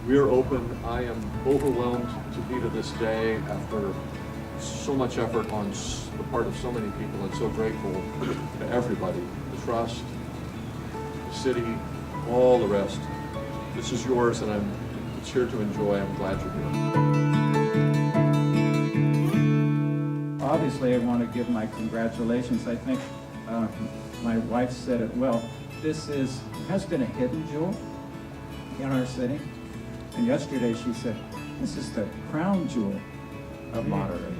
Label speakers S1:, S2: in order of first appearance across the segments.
S1: We are open. I am overwhelmed to be to this day after so much effort on the part of so many people, and so grateful to everybody, the trust, the city, all the rest. This is yours, and it's here to enjoy. I'm glad you're here.
S2: Obviously, I want to give my congratulations. I think my wife said it well. This has been a hidden jewel in our city. And yesterday she said, this is the crown jewel of Monterey.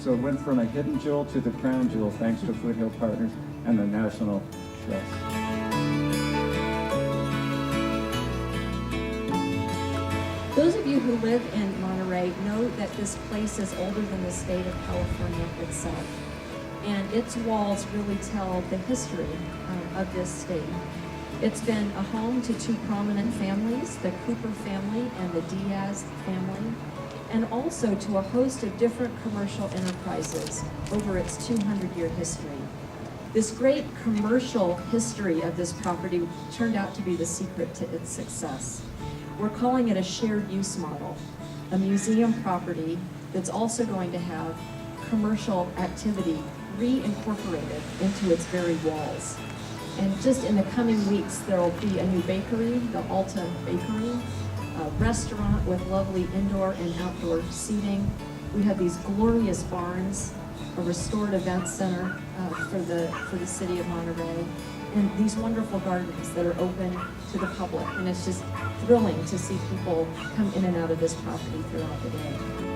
S2: So it went from a hidden jewel to the crown jewel thanks to Foothill Partners and the National Trust.
S3: Those of you who live in Monterey know that this place is older than the state of California itself. And its walls really tell the history of this state. It's been a home to two prominent families, the Cooper family and the Diaz family, and also to a host of different commercial enterprises over its 200-year history. This great commercial history of this property turned out to be the secret to its success. We're calling it a shared use model, a museum property that's also going to have commercial activity reincorporated into its very walls. And just in the coming weeks, there will be a new bakery, the Alta Bakery, a restaurant with lovely indoor and outdoor seating. We have these glorious barns, a restored event center for the city of Monterey, and these wonderful gardens that are open to the public. And it's just thrilling to see people come in and out of this property throughout the day.